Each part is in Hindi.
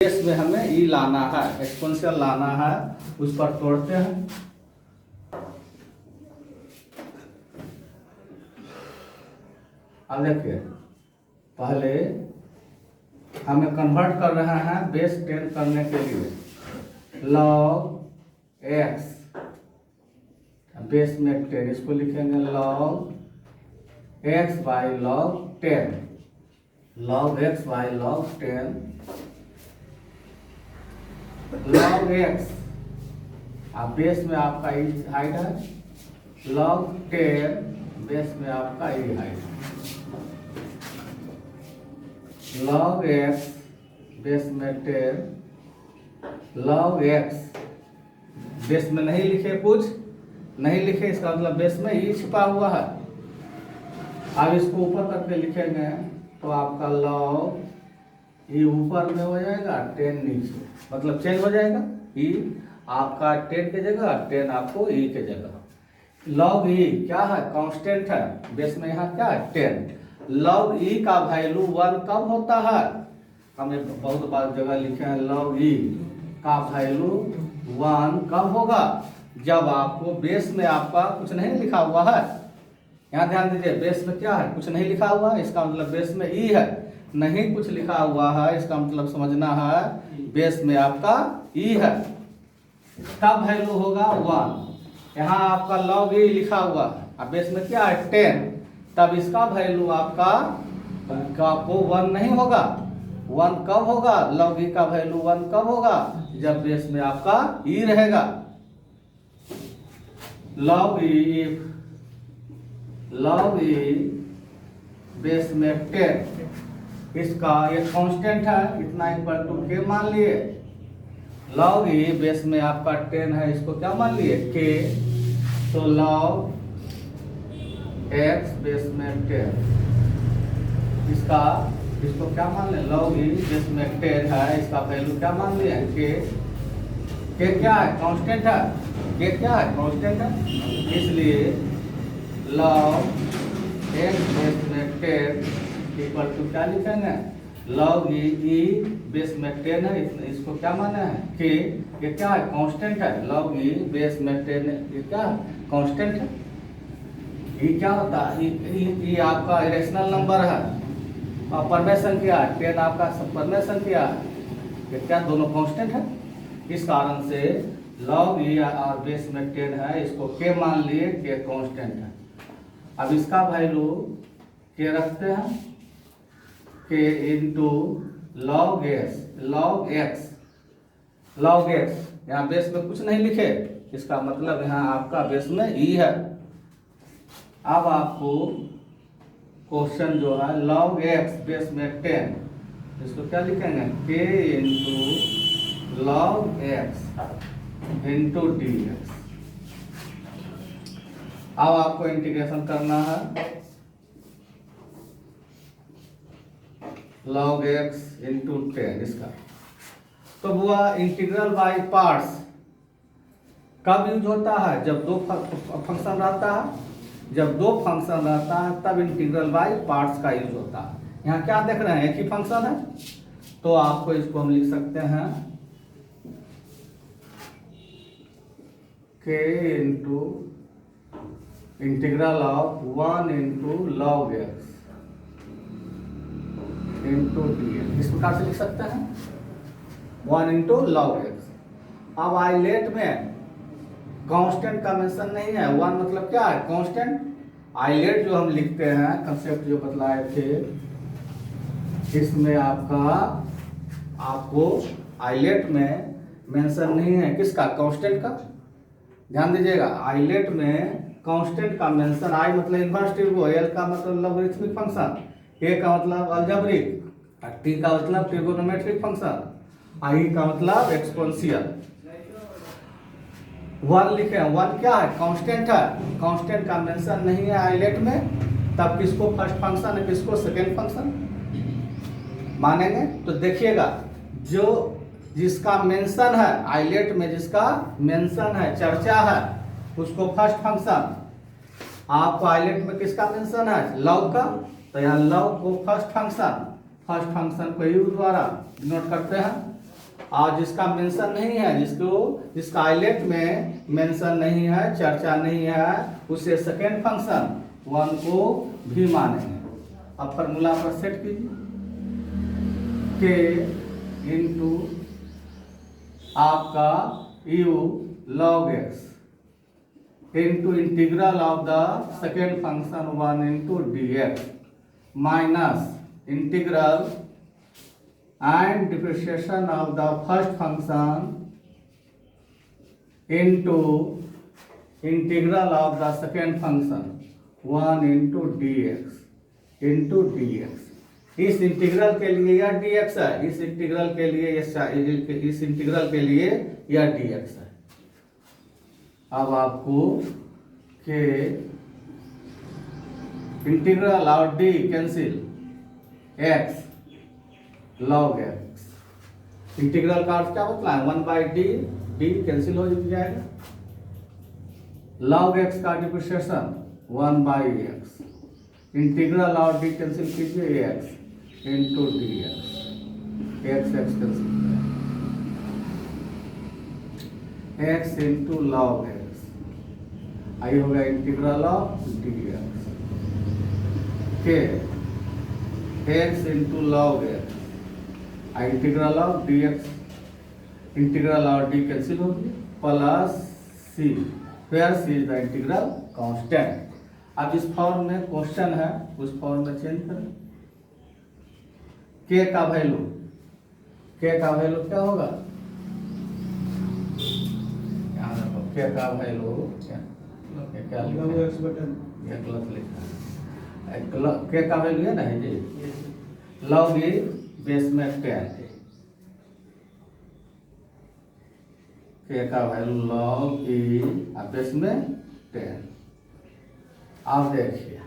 बेस में हमें ई लाना है, एक्सपोनेंशियल लाना है, उस पर तोड़ते हैं। अब देखिए, पहले हमें कन्वर्ट कर रहे हैं बेस 10 करने के लिए। लॉग एक्स बेस में 10, इसको लिखेंगे log x by log 10, log x by log 10 log x. अब बेस में आपका ई हाइट है, लॉग 10 बेस में आपका ई हाइट है। लॉग एक्स बेस में 10 लॉग एक्स बेस में नहीं लिखे, कुछ नहीं लिखे, इसका मतलब बेस में ई छिपा हुआ है। अब इसको ऊपर करके लिखेंगे तो आपका लॉग ई ऊपर में हो जाएगा, 10 नीचे, मतलब चेंज हो जाएगा। ई आपका 10 के जगह, 10 आपको ई के जगह। लॉग ई क्या है, कांस्टेंट है, बेस में यहाँ क्या है 10। लॉग ई का वैल्यू 1 कब होता है, हमें बहुत बार जगह लिखे हैं लॉग ई का वैल्यू 1 कब होगा, जब आपको बेस में आपका कुछ नहीं लिखा हुआ है। यहाँ ध्यान दीजिए, बेस में क्या है, कुछ नहीं लिखा हुआ है, इसका मतलब बेस में ई है, नहीं कुछ लिखा हुआ है, इसका मतलब समझना है बेस में आपका ई है, तब वैल्यू होगा 1। यहाँ आपका लॉग ई लिखा हुआ है, अब बेस में क्या है 10, तब इसका वैल्यू आपका 1 नहीं होगा। 1 कब होगा, लॉग ई का वैल्यू 1 कब होगा, जब बेस में आपका ई रहेगा। लॉग ई बेस में 10, इसका ये कांस्टेंट है, इतना इक्वल टू के मान लिए। लॉग ई बेस में आपका 10 है, इसको क्या मान लिए के, तो लॉग एक्स बेस में 10, इसको क्या मान ले, लॉग ई बेस में 10 है, इसका वैल्यू क्या मान लिया के क्या है, कांस्टेंट है, के क्या है, कांस्टेंट है, इसलिए लॉग एक्स बेस में 10 इक्वल टू क्या लिखेंगे, लॉग ई बेस में 10 है, इसको क्या माना है कि ये क्या है, कांस्टेंट है। लॉग ई बेस में 10 ये क्या है, कांस्टेंट है। ये क्या होता है, ये आपका इरेशनल नंबर है और परमेय संख्या है, 10 आपका परमेय संख्या है, ये क्या दोनों कांस्टेंट है। इस कारण से लॉग ई और बेस में 10 है, इसको के मान लिए, के कांस्टेंट है। अब इसका वैल्यू के रखते हैं, के इंटू लॉग एक्स, यहाँ बेस में कुछ नहीं लिखे, इसका मतलब यहाँ आपका बेस में ई है। अब आपको क्वेश्चन जो है लॉग एक्स बेस में 10, इसको क्या लिखेंगे, के into log x into d x. अब आपको इंटीग्रेशन करना है, लॉग एक्स इंटू 10 इसका। तो हुआ इंटीग्रल बाय पार्ट्स कब यूज होता है, जब दो फंक्शन रहता है, जब दो फंक्शन रहता है तब इंटीग्रल बाय पार्ट्स का यूज होता है। यहाँ क्या देख रहे हैं, एक ही फंक्शन है, तो आपको इसको हम लिख सकते हैं के into integral of 1 into log x into d x, इस प्रकार से लिख सकते हैं 1 इंटू लॉग एक्स। अब आइलेट में कांस्टेंट का मेंशन नहीं है, 1 मतलब क्या है, कांस्टेंट। आइलेट जो हम लिखते हैं, कंसेप्ट जो बतलाए थे, इसमें आपको आइलेट में मेंशन नहीं है, किसका, कांस्टेंट का। ध्यान दीजिएगा, आइलेट में कांस्टेंट का मेंशन, आई मतलब इनवर्स ट्रिगो, एल का मतलब लॉगरिथमिक फंक्शन, ए का मतलब अलजेब्रिक, टी का मतलब ट्रिगोनोमेट्रिक फंक्शन, आई का मतलब एक्सपोनेंशियल। 1 लिखे, 1 क्या है, कांस्टेंट है, कांस्टेंट का मेंशन नहीं है आइलेट में, तब किसको फर्स्ट फंक्शन है, किसको सेकेंड फंक्शन मानेंगे। तो देखिएगा, जो जिसका मेंशन है आइलेट में, जिसका मेंशन है, चर्चा है, उसको फर्स्ट फंक्शन। आपको आइलेट में किसका मेंशन है, लॉग का, तो यहाँ लॉग को फर्स्ट फंक्शन को यू द्वारा डिनोट करते हैं। और जिसका मेंशन नहीं है, जिसका आइलेट में मेंशन नहीं है, चर्चा नहीं है, उसे सेकेंड फंक्शन 1 को भी मानेंगे। अब फॉर्मूला पर सेट कीजिए, k इंटू आपका u log x into integral of the second function 1 into dx minus integral and depreciation of the first function into integral of the second function 1 into dx। इस इंटीग्रल के लिए यह dx है, इस इंटीग्रल के लिए यह dx है। अब आपको के इंटीग्रल और d cancel, x log x। Integral का अर्थ क्या होता है? 1/d, d कैंसिल हो जाएगा। log x का डिप्रिसिएशन 1/x, इंटीग्रल और d कैंसिल कीजिए x into dx, x cancel, x into log x, I होगा इंटीग्रल ऑफ dx के x into log x, integral of dx, integral और d कैंसिल हो गया, plus c, where c is the integral constant. अब इस फॉर्म में क्वेश्चन है, उस फॉर्म में चेंज करें। k का वैल्यू क्या होगा? यहाँ देखो k का वैल्यू क्या गलत लिखा है, k का वैल्यू है ना जी, log e बेस में 10 है, k का वैल्यू log e बेस में 10। आप देखिए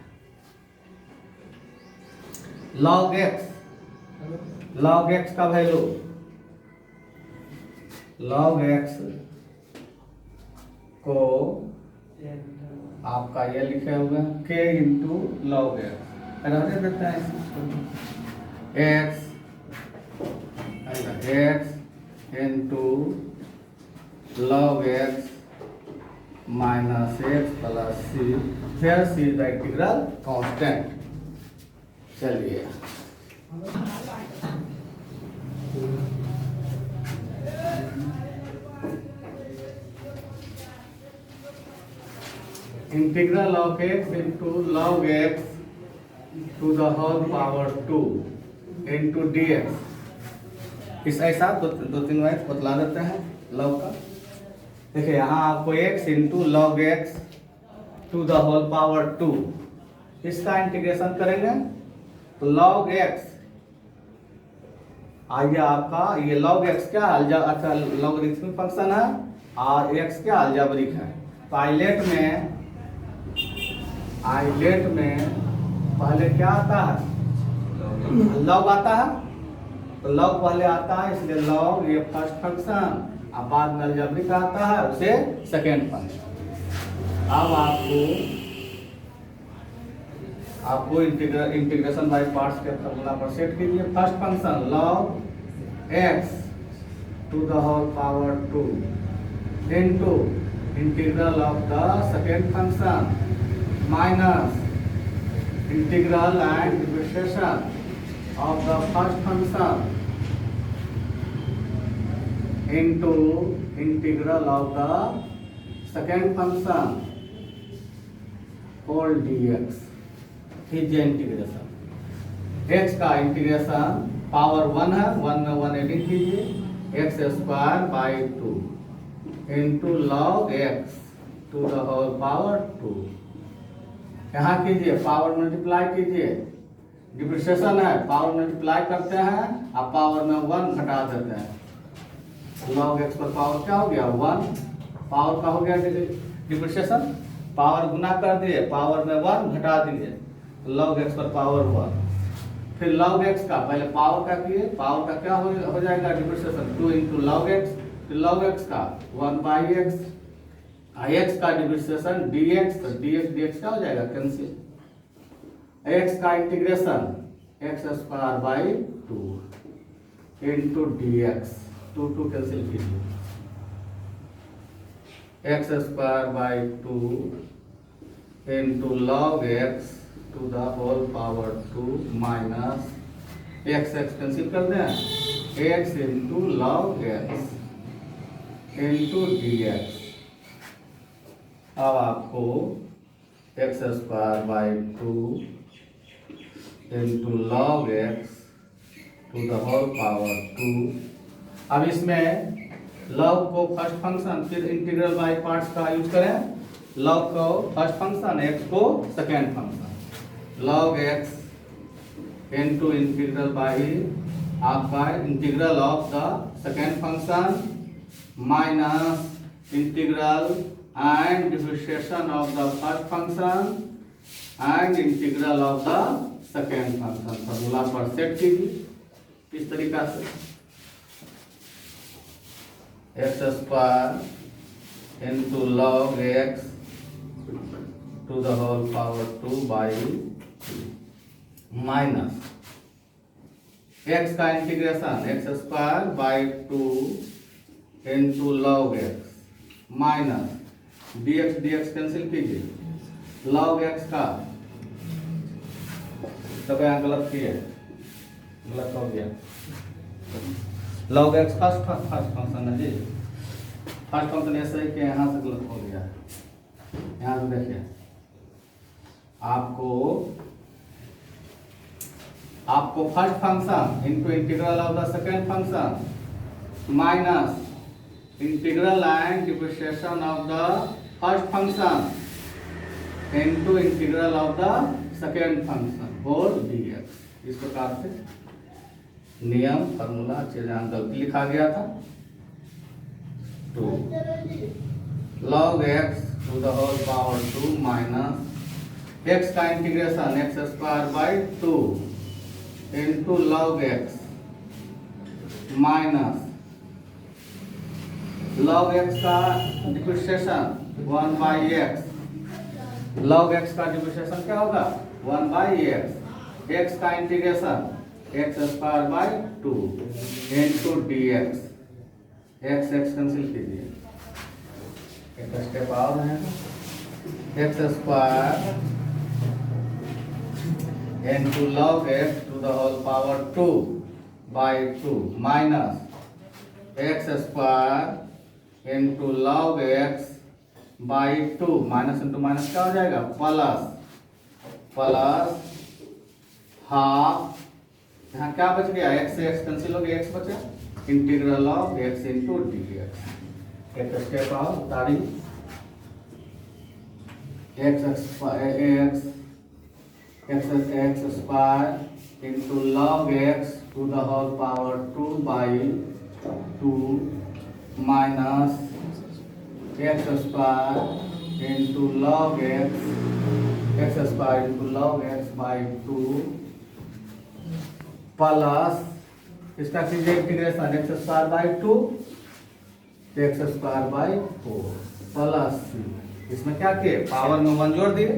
log x का वैल्यू, log x को आपका ये लिखे हुए हैं k इंटू log x, रहने देता है x into log x minus x plus c, फिर c is the integral constant. चलिए integral of x into log x to the whole power 2 into dx। इस ऐसा दो तीन बार बतला देते हैं log का। देखिए यहाँ आपको x into log x to the whole power 2, इसका इंटीग्रेशन करेंगे तो log x आइए आपका, ये log x क्या अच्छा लॉगरिथमिक फंक्शन है और x क्या अलजेब्रिक है। तो आइलेट में पहले क्या आता है? log आता है, तो log पहले आता है, इसलिए log ये फर्स्ट फंक्शन, अब बाद में अलजेब्रिक आता है उसे सेकेंड फंक्शन। अब आपको इंटीग्रेशन बाय पार्ट्स के फॉर्मूला पर सेट कीजिए। First function log x to the whole power 2 into integral of the second function minus integral and differentiation of the first function into integral of the second function whole dx। कीजिए इंटीग्रेशन, x का इंटीग्रेशन पावर 1 है, 1 में 1 एडिंग कीजिए, x square by 2 into log x to the whole power 2। यहाँ कीजिए पावर मल्टीप्लाई कीजिए, डिप्रिसिएशन है, पावर मल्टीप्लाई करते हैं अब पावर में 1 घटा देते हैं, log x पर पावर क्या हो गया 1, पावर का हो गया डिप्रिसिएशन, पावर गुना कर दिए, पावर में 1 घटा दिए, log x पर पावर 1, फिर log x का पहले पावर का किए, पावर का क्या हो जाएगा डिप्रिसिएशन 2 इंटू log x, फिर log x का 1/x, x का डिप्रिसिएशन dx, तो dx क्या हो जाएगा कैंसिल, x का integration x² by 2 into dx 2 cancel कीजिए, x square by 2 into log x to the whole power 2 minus x cancel कर दें, x into log x into d x. अब आपको x square by 2 into log x to the whole power 2। अब इसमें लॉग को फर्स्ट फंक्शन, फिर इंटीग्रल बाय पार्ट्स का यूज करें। लॉग को फर्स्ट फंक्शन, एक्स को second function. Log x into integral by आपका integral of the second function minus integral and differentiation of the first function and integral of the second function. Formula पर सेट कीजिए इस तरीका से, x square into log x to the whole power 2 by minus x का integration, x square by 2 into log x minus d x cancel कीजिए, लॉग एक्स का तब यहाँ गलत किए, गलत हो गया। लॉग एक्स फर्स्ट फंक्शन है जी, फर्स्ट फंक्शन ऐसे ही कि यहाँ से गलत हो गया। यहाँ से देखिए, आपको first function into integral of the second function minus integral and differentiation of the first function into integral of the second function whole d x. इस प्रकार से नियम फॉर्मूला जहाँ गलती लिखा गया था, 2 log x to the whole power 2 minus x का integration, x square by 2 into log x minus log x का differentiation 1 by x. Log x का डिफरेंशिएशन क्या होगा? 1 बाई एक्स। एक्स का integration x square by 2 into d x. X cancel कीजिए, एक स्टेप और है, x square into log x to the whole power 2 by 2 minus x square into log x by 2, minus into minus क्या हो जाएगा? प्लस हाफ, यहाँ क्या बच गया? एक्स से एक्स कैंसिल हो गया, एक्स बचा, integral of x into d x. एक स्टेप और उतारी, x square into log x to the whole power 2 by 2 minus x square into log x square into log x by 2 plus इसका कीजिए integration, x square by 2 x square by 4 plus इसमें क्या किए? पावर में 1 जोड़ दिए,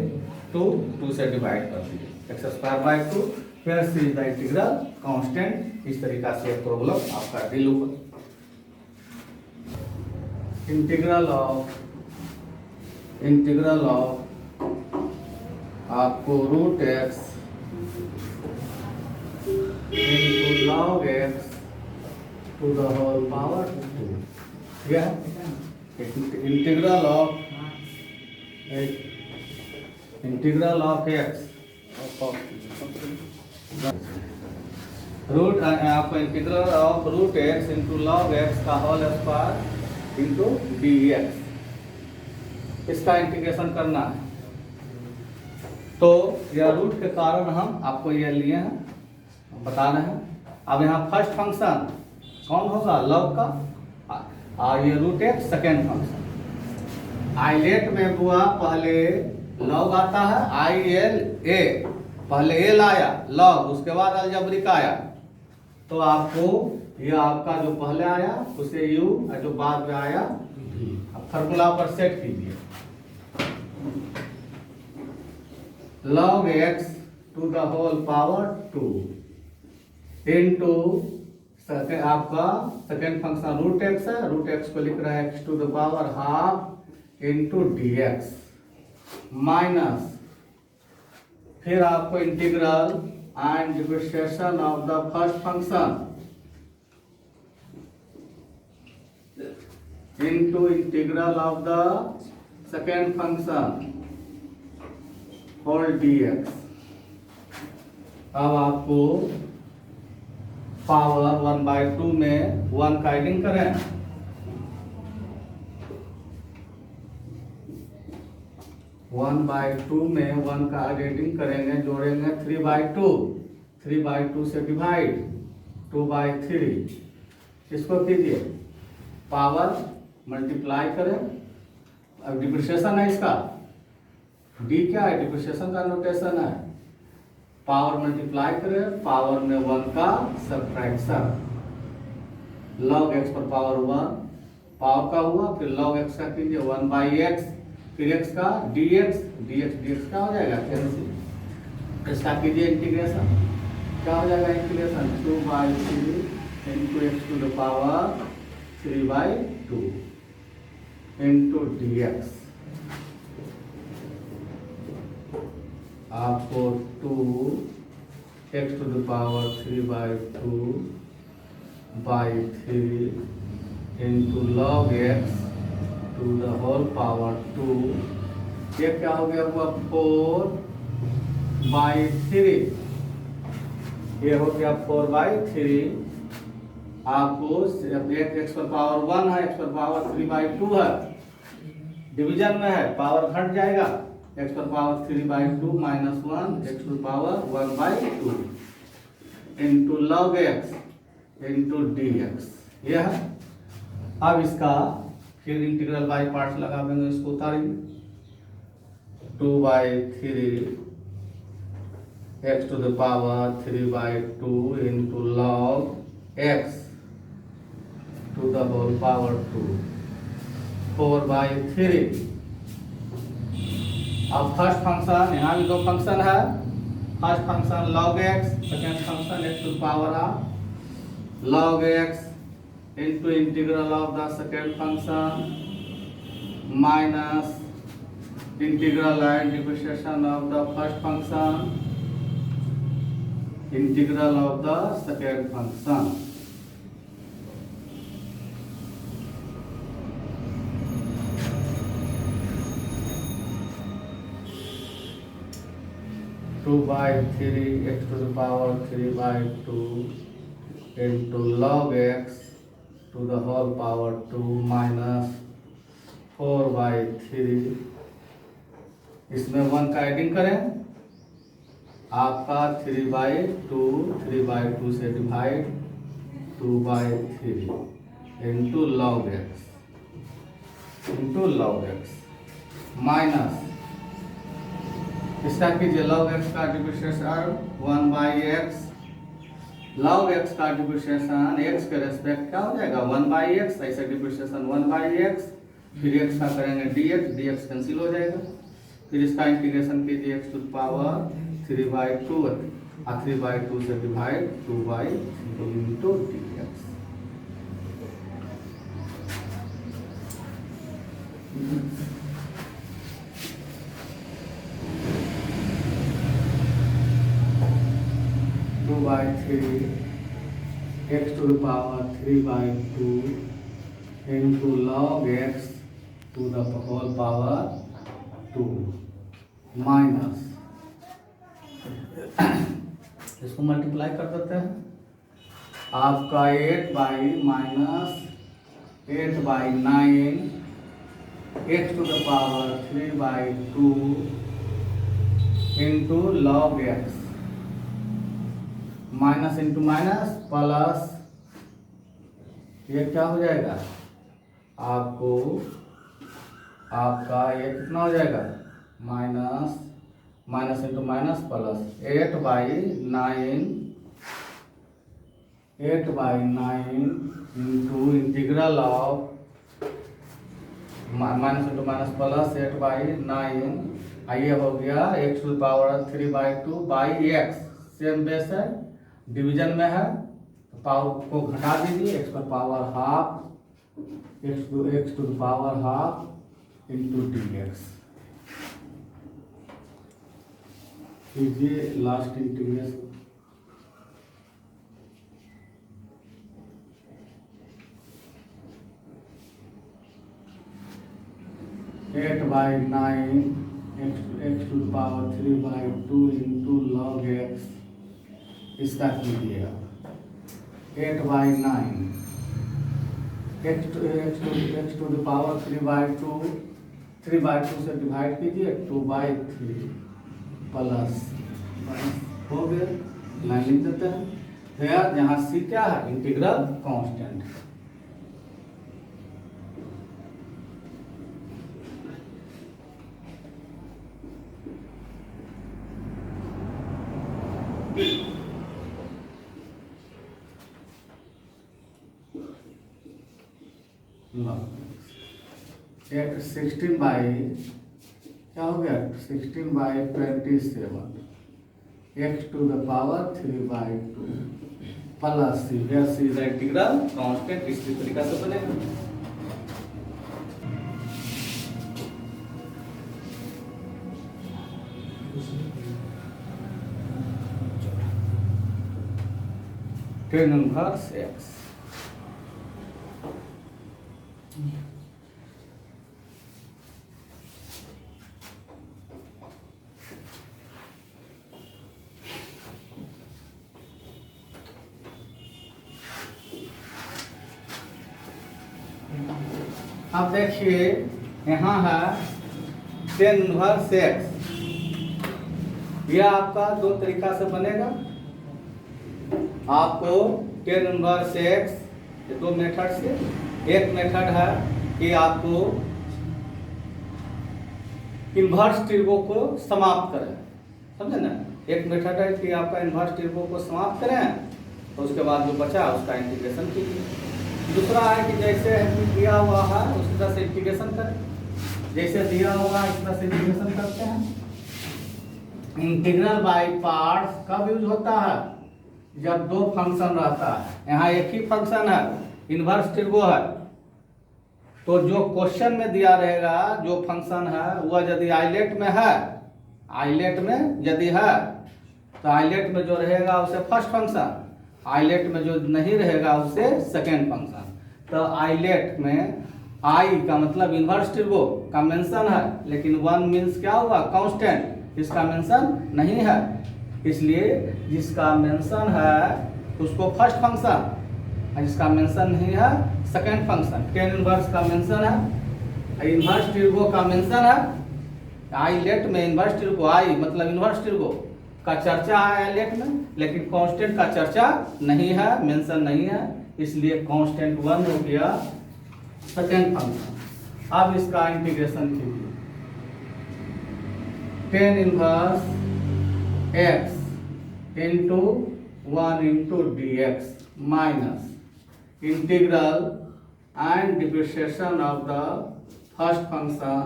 2 से डिवाइड कर दिए, एक्स स्क्वायर बाई 2 फिर से द इंटीग्रल कांस्टेंट। इस तरीका से प्रॉब्लम आपका डील होगा। इंटीग्रल ऑफ आपको root x into log x to the whole power 2, यह इंटीग्रल ऑफ एक्स रूट आपको integral of root x into log x का whole square into d x, इसका इंटीग्रेशन करना है। तो यह रूट के कारण हम आपको यह लिए हैं, बता रहे हैं। अब यहाँ फर्स्ट फंक्शन कौन होगा? लॉग का, और ये root x second function. ILATE में हुआ पहले लॉग आता है, आई एल ए, पहले एल आया लॉग, उसके बाद अलजेब्रिक आया। तो आपको ये आपका जो पहले आया उसे यू, और जो बाद में आया भी। अब फॉर्मूला पर सेट कीजिए, log x to the whole power 2 into आपका सेकेंड फंक्शन रूट एक्स है, रूट एक्स को लिख रहा है x to the power half into d x minus, फिर आपको integral and differentiation of the first function into integral of the second function whole d x. अब आपको पावर 1/2 में 1 का एडिंग करें, वन बाई टू में 1 का एडिंग करेंगे, जोड़ेंगे 3/2, 3/2 से डिवाइड 2/3, इसको कीजिए पावर मल्टीप्लाई करें। अब डिप्रिसिएशन है इसका, डी क्या है, डिप्रिसिएशन का नोटेशन है, पावर मल्टीप्लाई करें, पावर में 1 का सब्ट्रैक्शन, log x पर पावर 1 पावर का हुआ, फिर log x का कीजिए 1/x, फिर x का dx, dx क्या हो जाएगा कैंसिल, इसका कीजिए इंटीग्रेशन, क्या हो जाएगा integration 2/3 into x to the power 3/2 into dx। आपको 2x to the power 3/2/3 into log x to the whole power 2, ये क्या हो गया हुआ 4/3, ये हो गया 4/3। आपको x पर पावर 1 है, x पर पावर 3/2 है, डिवीजन में है पावर घट जाएगा, x पर power 3/2 minus 1 x to power 1/2 into log x into dx, यह है। अब इसका फिर इंटीग्रल बाई पार्ट्स लगा देंगे, इसको उतारेंगे 2/3 x to the power 3/2 into log x to the whole power 2 4/3। अब फर्स्ट फंक्शन, यहाँ भी 2 फंक्शन है, first function log x, second function x to power half log x into integral of the second function minus integral and differentiation of the first function integral of the second function. Two by 3 x to the power 3/2 into log x to the whole power 2 minus 4/3, इसमें 1 का एडिंग करें, आपका 3/2 से divide 2/3 into log x minus, इसका कीजिए log x का डिफरेंशिएशन 1/x, log x का डिफरेंशिएशन x के रेस्पेक्ट क्या हो जाएगा 1/x, ऐसे डिफरेंशिएशन 1/x, फिर x का करेंगे dx कैंसिल हो जाएगा, फिर इसका इंटीग्रेशन कीजिए x टू द पावर 3/2 और 3/2 से divide 2/3 into dx। by 3 x to the power 3/2 into log x to the whole power 2 minus, इसको मल्टीप्लाई कर देते हैं, आपका 8/-8/9 x to the power 3/2 into log x, minus into minus plus, ये क्या हो जाएगा आपको, आपका ये कितना हो जाएगा minus into minus plus 8/9 into integral of minus into minus plus 8/9, ये हो गया x to power 3/2 by x, same base है, डिवीजन में है, पावर को घटा दीजिए, एक्स पर power half, x to the power half into d x कीजिए। Last integration 8/9 x to the power 3/2 into log x, इसका कीजिएगा 8/9 x टू द पावर 3/2 से डिवाइड कीजिए 2/3 प्लस हो गया। लाइन लिख देते हैं फिर यहाँ सी क्या है, इंटीग्रल कांस्टेंट। एक 16 बाई क्या हो गया 16/27 x to the power 3/2 plus c integral constant इसी तरीका से बनेगा। tan इनवर्स x अब देखिए यहाँ है tan इनवर्स x, यह आपका दो तरीका से बनेगा। आपको tan इनवर्स x दो मेथड से, एक मेथड है कि आपको इन्वर्स ट्रिगो को समाप्त करें, समझे ना। एक मेथड है कि आपका इन्वर्स ट्रिगो को समाप्त करें तो उसके बाद जो बचा उसका इंटीग्रेशन कीजिए। दूसरा है कि जैसे दिया हुआ है उसी तरह से इंटीग्रेशन करें, जैसे दिया हुआ इस तरह से इंटीग्रेशन करते हैं। इंटीग्रल बाय पार्ट्स कब यूज होता है, जब दो फंक्शन रहता है। यहाँ एक ही फंक्शन है, इन्वर्स ट्रिगो है, तो जो क्वेश्चन में दिया रहेगा जो फंक्शन है वह यदि आइलेट में है, आइलेट में यदि है तो आइलेट में जो रहेगा उसे फर्स्ट फंक्शन, आइलेट में जो नहीं रहेगा उसे सेकेंड फंक्शन। तो आइलेट में आई का मतलब इन्वर्स ट्रिगो का मेंशन है, लेकिन वन मीन्स क्या हुआ कांस्टेंट, इसका मेंशन नहीं है। इसलिए जिसका मेंशन है उसको फर्स्ट फंक्शन, जिसका मेंशन नहीं है सेकेंड फंक्शन। tan इनवर्स का मेंशन है, इन्वर्स ट्रिगो का मेंशन है। आइलेट में इन्वर्स ट्रिगो, आई मतलब इन्वर्स ट्रिगो का चर्चा है आइलेट में, लेकिन कांस्टेंट का चर्चा नहीं है, मेंशन नहीं है। इसलिए कांस्टेंट वन हो गया सेकेंड फंक्शन। अब इसका इंटीग्रेशन कीजिए tan inverse x into 1 into d x minus integral and depreciation of the first function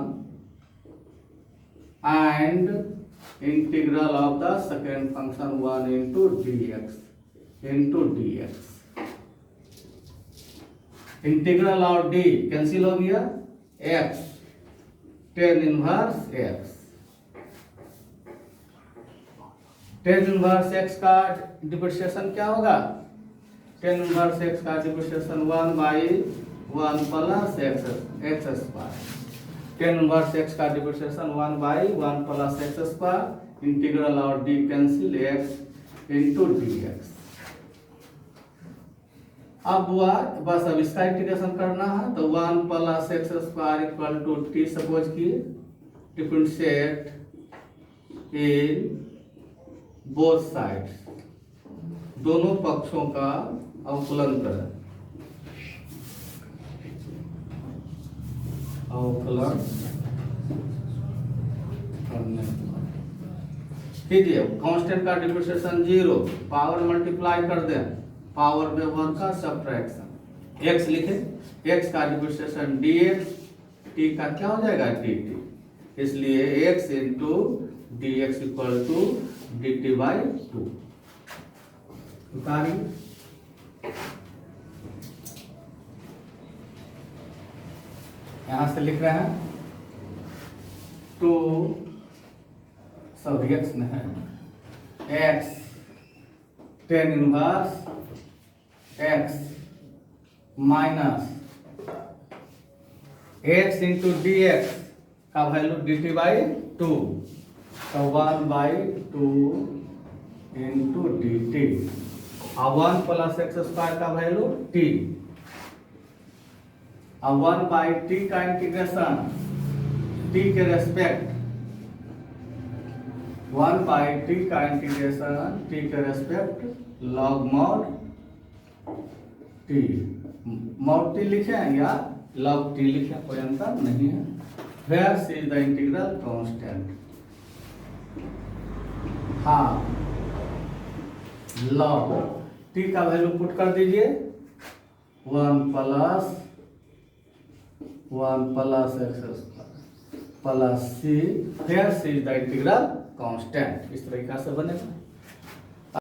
and integral of the second function 1 into d x. Integral of D cancel हो गया, x tan inverse x। tan inverse x का डिप्रिसिएशन क्या होगा, tan इनवर्स x का depreciation 1/1 plus x square. tan inverse x का depreciation 1/1 plus x square. Integral और d cancel, x into d x. अब हुआ बस, अब इसका इंटीग्रेशन करना है तो 1 plus x square equal to t suppose की डिफरेंशिएट इन बोथ साइड्स, दोनों पक्षों का अवकलन करें, अवकलन करने कीजिए। कांस्टेंट का डिफरेंशिएशन 0, पावर मल्टीप्लाई कर दें, पावर में 1 का सब्ट्रैक्शन, x लिखे, x का डिफरेंशिएशन dx, t का क्या हो जाएगा dt, इसलिए x into d x equal to dt/2 उतारिए। यहां से लिख रहे हैं टू, सब एक्स में है, x tan inverse x minus x into d x का value d t by two, तो 1/2 इंटू डी टी, और 1 प्लस एक्स स्क्वायर का वैल्यू टी, और 1/t का इंटीग्रेशन t के रेस्पेक्ट, 1/t का इंटीग्रेशन t के respect log mod t, mod t लिखे या लॉग t लिखे, कोई अंतर नहीं है। Where C is the integral constant, हाँ लॉग t का वैल्यू पुट कर दीजिए 1 plus x plus C, where C is the integral constant, इस तरीका से बनेगा।